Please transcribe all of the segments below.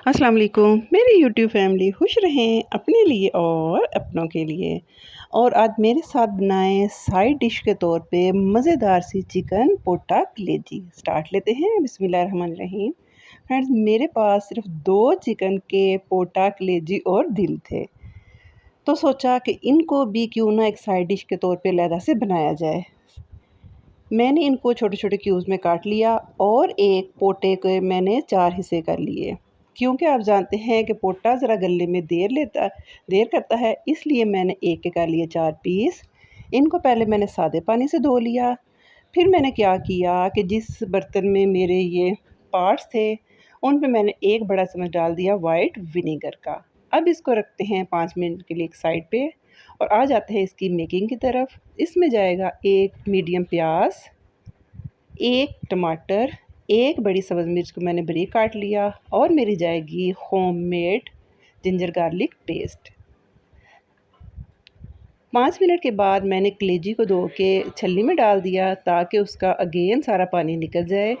अस्सलाम वालेकुम। मेरी यूट्यूब फैमिली खुश रहें अपने लिए और अपनों के लिए। और आज मेरे साथ बनाएं साइड डिश के तौर पे मज़ेदार सी चिकन पोटा कलेजी। स्टार्ट लेते हैं। बिस्मिल्लाहिर्रहमानिर्रहीम। फ्रेंड्स, मेरे पास सिर्फ 2 चिकन के पोटा कलेजी और दिल थे, तो सोचा कि इनको भी क्यों ना एक साइड डिश के तौर पे अलहदा से बनाया जाए। मैंने इनको छोटे छोटे क्यूब्स में काट लिया और एक पोटे के मैंने 4 हिस्से कर लिए। क्योंकि आप जानते हैं कि पोटा ज़रा गलने में देर करता है, इसलिए मैंने एक के कर लिए 4 पीस। इनको पहले मैंने सादे पानी से धो लिया। फिर मैंने क्या किया कि जिस बर्तन में मेरे ये पार्ट्स थे, उन पे मैंने एक बड़ा चम्मच डाल दिया वाइट विनेगर का। अब इसको रखते हैं 5 मिनट के लिए एक साइड पे और आ जाते हैं इसकी मेकिंग की तरफ। इसमें जाएगा एक मीडियम प्याज, एक टमाटर, एक बड़ी सब्ज़ मिर्च को मैंने बारीक काट लिया और मेरी जाएगी homemade ginger garlic paste. 5 minute के बाद मैंने कलेजी को धो के छलनी में डाल दिया ताकि उसका अगेन सारा पानी निकल जाए।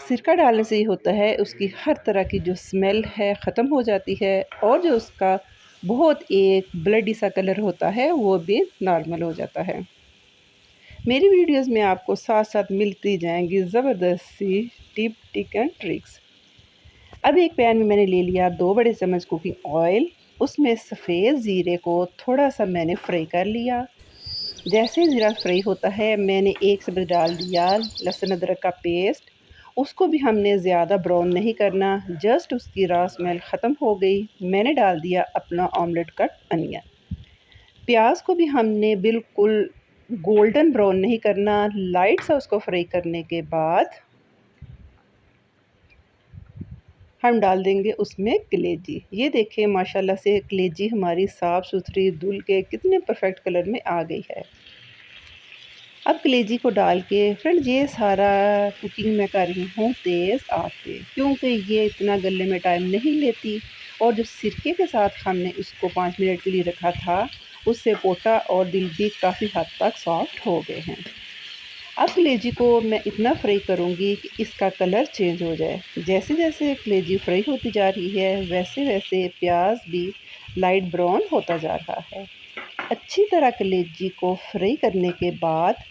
सिरका डालने से ये होता है उसकी हर तरह की जो स्मेल है ख़त्म हो जाती है और जो उसका बहुत एक ब्लडी सा कलर होता है वो भी नॉर्मल हो जाता है। मेरी वीडियोस में आपको साथ साथ मिलती जाएंगी ज़बरदस्त सी टिप एंड ट्रिक्स। अब एक पैन में मैंने ले लिया 2 बड़े चम्मच कुकिंग ऑयल। उसमें सफ़ेद ज़ीरे को थोड़ा सा मैंने फ्राई कर लिया। जैसे ज़ीरा फ्राई होता है, मैंने एक चम्मच डाल दिया लहसुन अदरक का पेस्ट। उसको भी हमने ज़्यादा ब्राउन नहीं करना, जस्ट उसकी रॉ स्मेल ख़त्म हो गई, मैंने डाल दिया अपना ऑमलेट कट अनियन। प्याज को भी हमने बिल्कुल गोल्डन ब्राउन नहीं करना, लाइट सा उसको फ्राई करने के बाद हम डाल देंगे उसमें कलेजी। ये देखें माशाल्लाह से कलेजी हमारी साफ़ सुथरी धुल के कितने परफेक्ट कलर में आ गई है। अब कलेजी को डाल के फ्रेंड्स ये सारा कुकिंग मैं कर रही हूँ तेज़ आंच पे, क्योंकि ये इतना गलने में टाइम नहीं लेती। और जो सिरके के साथ हमने इसको 5 मिनट के लिए रखा था, उससे पोटा और दिल भी काफ़ी हद तक सॉफ्ट हो गए हैं। अब कलेजी को मैं इतना फ्राई करूँगी कि इसका कलर चेंज हो जाए। जैसे जैसे कलेजी फ्राई होती जा रही है, वैसे वैसे प्याज भी लाइट ब्राउन होता जा रहा है। अच्छी तरह कलेजी को फ्राई करने के बाद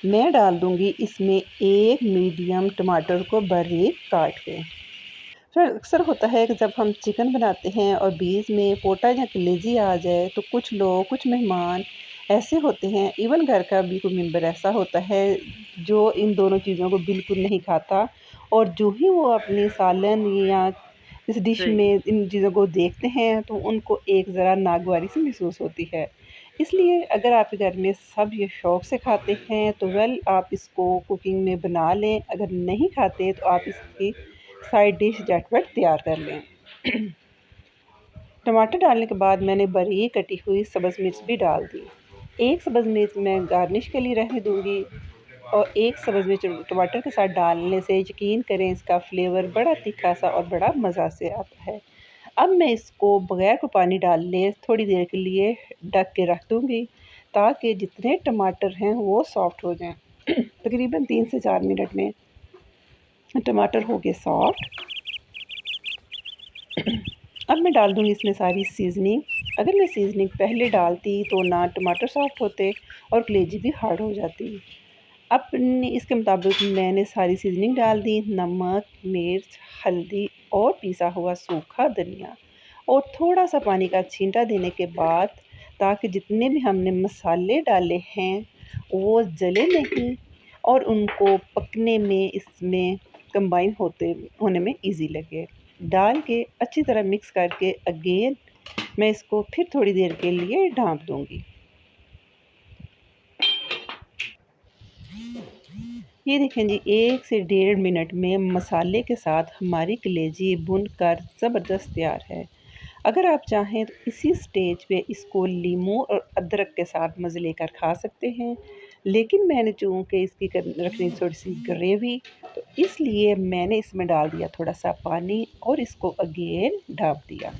मैं डाल दूँगी इसमें एक मीडियम टमाटर को बारीक काट के। फिर अक्सर होता है कि जब हम चिकन बनाते हैं और बीच में पोटा या कलेजी आ जाए, तो कुछ लोग, कुछ मेहमान ऐसे होते हैं, इवन घर का भी कोई मेंबर ऐसा होता है जो इन दोनों चीज़ों को बिल्कुल नहीं खाता। और जो ही वो अपनी सालन या इस डिश में इन चीज़ों को देखते हैं तो उनको एक ज़रा नागवारी सी महसूस होती है। इसलिए अगर आपके घर में सब ये शौक़ से खाते हैं तो वेल आप इसको कुकिंग में बना लें। अगर नहीं खाते तो आप इसकी साइड डिश झटपट तैयार कर लें। टमाटर डालने के बाद मैंने बारीक कटी हुई सब्ज़ मिर्च भी डाल दी। एक सब्ज़ मिर्च मैं गार्निश के लिए रहने दूँगी और एक सब्ज़ मिर्च टमाटर के साथ डालने से यकीन करें इसका फ्लेवर बड़ा तीखा सा और बड़ा मज़ा से आता है। अब मैं इसको बगैर को पानी डाले थोड़ी देर के लिए ढक के रख दूँगी ताकि जितने टमाटर हैं वो सॉफ्ट हो जाएँ। तकरीबन 3 से 4 मिनट में टमाटर हो गए सॉफ्ट। अब मैं डाल दूँगी इसमें सारी सीज़निंग। अगर मैं सीज़निंग पहले डालती तो ना टमाटर सॉफ्ट होते और कलेजी भी हार्ड हो जाती। अपने इसके मुताबिक मैंने सारी सीज़निंग डाल दी, नमक, मिर्च, हल्दी और पिसा हुआ सूखा धनिया और थोड़ा-सा पानी का छींटा देने के बाद, ताकि जितने भी हमने मसाले डाले हैं वो जले नहीं और उनको पकने में इसमें कंबाइन होने में ईज़ी लगे। डाल के अच्छी तरह मिक्स करके अगेन मैं इसको फिर थोड़ी देर के लिए ढाँप दूँगी। ये देखें जी, 1 से 1.5 मिनट में मसाले के साथ हमारी कलेजी भुनकर ज़बरदस्त तैयार है। अगर आप चाहें तो इसी स्टेज पे इसको लीमू और अदरक के साथ मज़े लेकर खा सकते हैं, लेकिन मैंने चूँकि इसकी रखनी थोड़ी-सी ग्रेवी, तो इसलिए मैंने इसमें डाल दिया थोड़ा-सा पानी और इसको अगेन ढाँप दिया।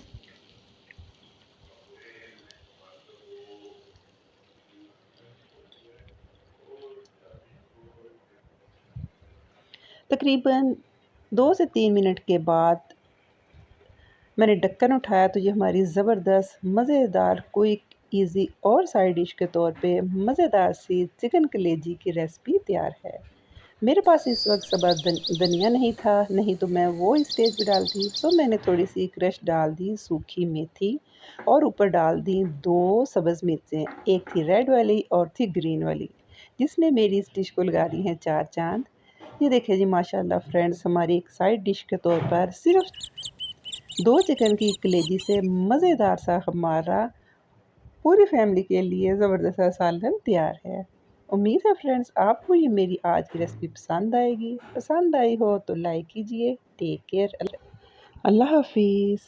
तकरीबन 2 से 3 मिनट के बाद मैंने ढक्कन उठाया तो ये हमारी ज़बरदस्त मज़ेदार क्विक इजी और साइड डिश के तौर पे मज़ेदार सी चिकन कलेजी की रेसिपी तैयार है। मेरे पास इस वक्त सब्ज़ धनिया नहीं था, नहीं तो मैं वो स्टेज पे डालती। तो मैंने थोड़ी सी क्रश डाल दी सूखी मेथी और ऊपर डाल दी 2 सब्ज़ मिर्चें, एक थी रेड वाली और थी ग्रीन वाली, जिसने मेरी इस डिश को लगा दी हैं 4 चाँद। ये देखिए जी माशाल्लाह फ्रेंड्स, हमारी एक साइड डिश के तौर पर सिर्फ 2 चिकन की कलेजी से मज़ेदार सा हमारा पूरी फैमिली के लिए ज़बरदस्त सा सालन तैयार है। उम्मीद है फ्रेंड्स आपको ये मेरी आज की रेसिपी पसंद आएगी। पसंद आई हो तो लाइक कीजिए। Take care. अल्लाह हाफ़िज़।